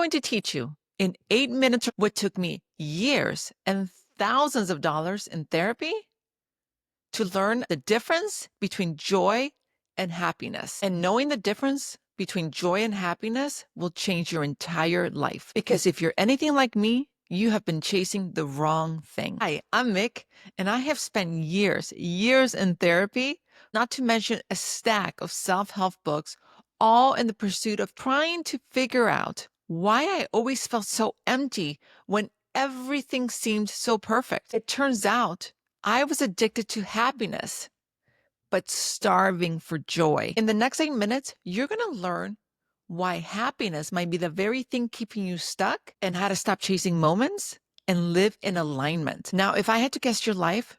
going to teach you in 8 minutes what took me years and thousands of dollars in therapy to learn the difference between joy and happiness. And knowing the difference between joy and happiness will change your entire life. Because if you're anything like me, you have been chasing the wrong thing. Hi, I'm Mick, and I have spent years in therapy, not to mention a stack of self-help books, all in the pursuit of trying to figure out why I always felt so empty when everything seemed so perfect. It turns out I was addicted to happiness, but starving for joy. In the next 8 minutes, you're going to learn why happiness might be the very thing keeping you stuck and how to stop chasing moments and live in alignment. Now, if I had to guess your life,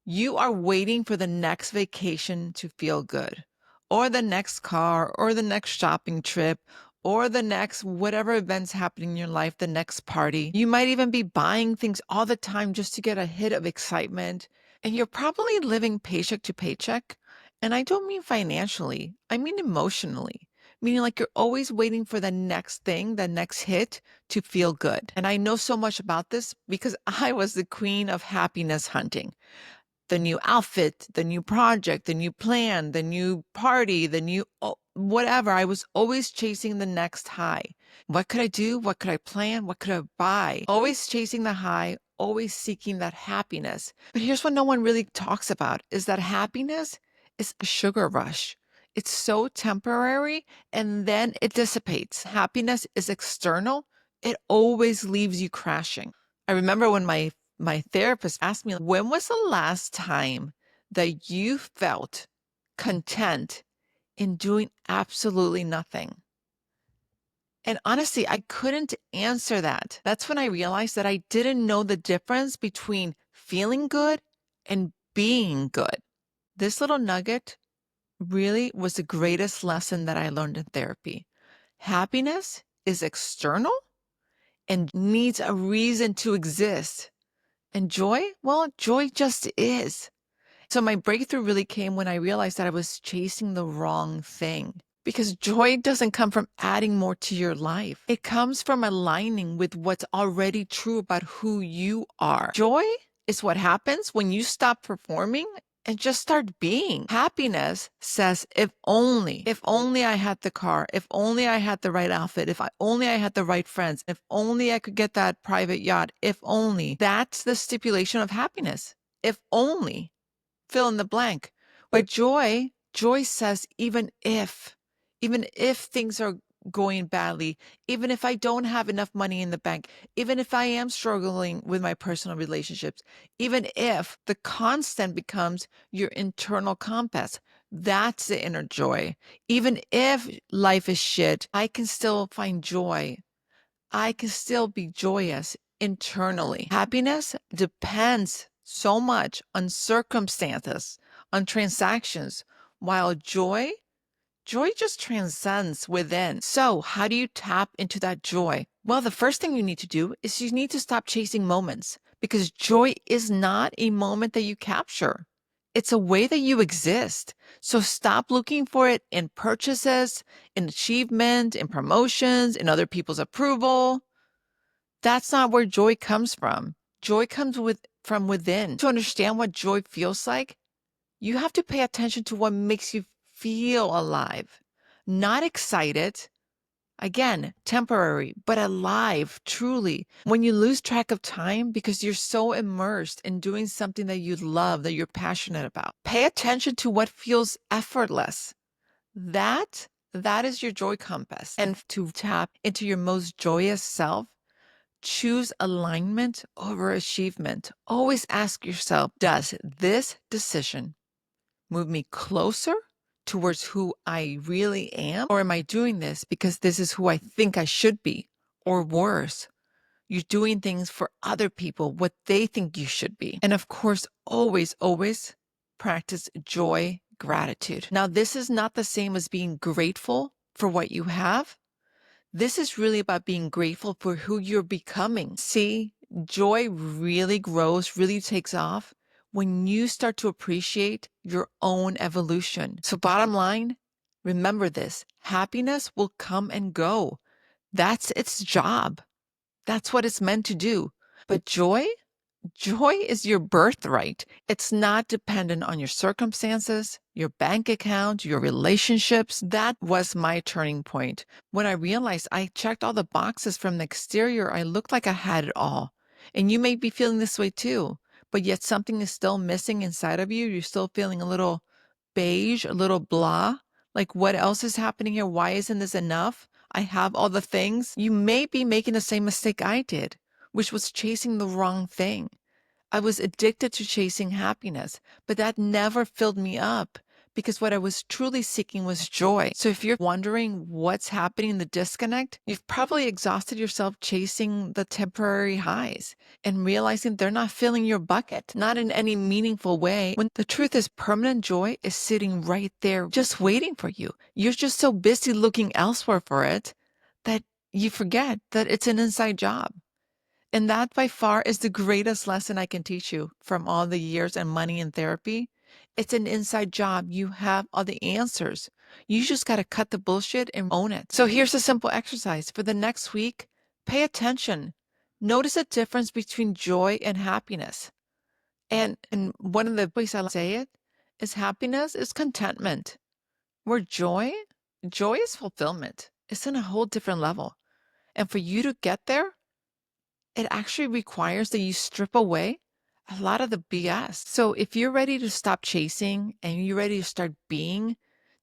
you are waiting for the next vacation to feel good, or the next car, or the next shopping trip, or the next whatever events happening in your life, the next party. You might even be buying things all the time just to get a hit of excitement. And you're probably living paycheck to paycheck. And I don't mean financially, I mean emotionally, meaning like you're always waiting for the next thing, the next hit to feel good. And I know so much about this because I was the queen of happiness hunting. The new outfit, the new project, the new plan, the new party, the new whatever. I was always chasing the next high. What could I do? What could I plan? What could I buy? Always chasing the high, always seeking that happiness. But here's what no one really talks about is that happiness is a sugar rush. It's so temporary and then it dissipates. Happiness is external. It always leaves you crashing. I remember when my therapist asked me, when was the last time that you felt content in doing absolutely nothing? And honestly, I couldn't answer that. That's when I realized that I didn't know the difference between feeling good and being good. This little nugget really was the greatest lesson that I learned in therapy. Happiness is external and needs a reason to exist. And joy? Well, joy just is. So my breakthrough really came when I realized that I was chasing the wrong thing. Because joy doesn't come from adding more to your life. It comes from aligning with what's already true about who you are. Joy is what happens when you stop performing and just start being. Happiness says, if only I had the car, if only I had the right outfit, only I had the right friends, if only I could get that private yacht, if only. That's the stipulation of happiness. If only. Fill in the blank. But joy says, even if things are going badly, even if I don't have enough money in the bank, even if I am struggling with my personal relationships, even if the constant becomes your internal compass, that's the inner joy. Even if life is shit, I can still find joy. I can still be joyous internally. Happiness depends so much on circumstances, on transactions, while joy just transcends within. So how do you tap into that joy? Well, the first thing you need to do is you need to stop chasing moments, because joy is not a moment that you capture. It's a way that you exist. So stop looking for it in purchases, in achievement, in promotions, in other people's approval. That's not where joy comes from. Joy comes from within. To understand what joy feels like, you have to pay attention to what makes you feel alive, not excited. Again, temporary, but alive, truly. When you lose track of time because you're so immersed in doing something that you love, that you're passionate about. Pay attention to what feels effortless. That is your joy compass. And to tap into your most joyous self, choose alignment over achievement. Always ask yourself, does this decision move me closer towards who I really am? Or am I doing this because this is who I think I should be? Or worse, you're doing things for other people, what they think you should be. And of course, always practice joy, gratitude. Now, this is not the same as being grateful for what you have. This is really about being grateful for who you're becoming. See, joy really grows, really takes off when you start to appreciate your own evolution. So bottom line, remember this, happiness will come and go. That's its job. That's what it's meant to do. But joy? Joy is your birthright. It's not dependent on your circumstances, your bank account, your relationships. That was my turning point. When I realized I checked all the boxes from the exterior, I looked like I had it all. And you may be feeling this way too, but yet something is still missing inside of you. You're still feeling a little beige, a little blah. Like, what else is happening here? Why isn't this enough? I have all the things. You may be making the same mistake I did, which was chasing the wrong thing. I was addicted to chasing happiness, but that never filled me up because what I was truly seeking was joy. So if you're wondering what's happening in the disconnect, you've probably exhausted yourself chasing the temporary highs and realizing they're not filling your bucket, not in any meaningful way, when the truth is permanent joy is sitting right there just waiting for you. You're just so busy looking elsewhere for it that you forget that it's an inside job. And that by far is the greatest lesson I can teach you from all the years and money in therapy. It's an inside job. You have all the answers. You just got to cut the bullshit and own it. So here's a simple exercise. For the next week, pay attention. Notice the difference between joy and happiness. And one of the ways I say it is happiness is contentment, where joy is fulfillment. It's on a whole different level. And for you to get there, it actually requires that you strip away a lot of the BS. So if you're ready to stop chasing and you're ready to start being,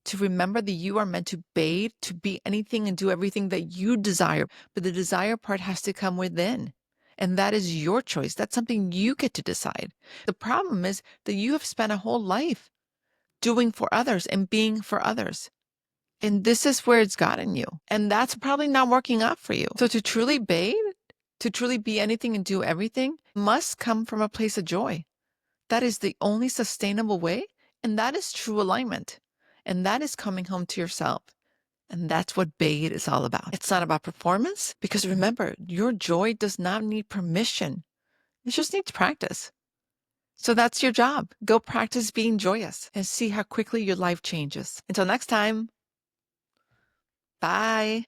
to remember that you are meant to bathe, to be anything and do everything that you desire, but the desire part has to come within. And that is your choice. That's something you get to decide. The problem is that you have spent a whole life doing for others and being for others. And this is where it's gotten you. And that's probably not working out for you. So to truly bathe, to truly be anything and do everything must come from a place of joy. That is the only sustainable way. And that is true alignment. And that is coming home to yourself. And that's what BADE is all about. It's not about performance, because remember, your joy does not need permission. It just needs practice. So that's your job. Go practice being joyous and see how quickly your life changes. Until next time, bye.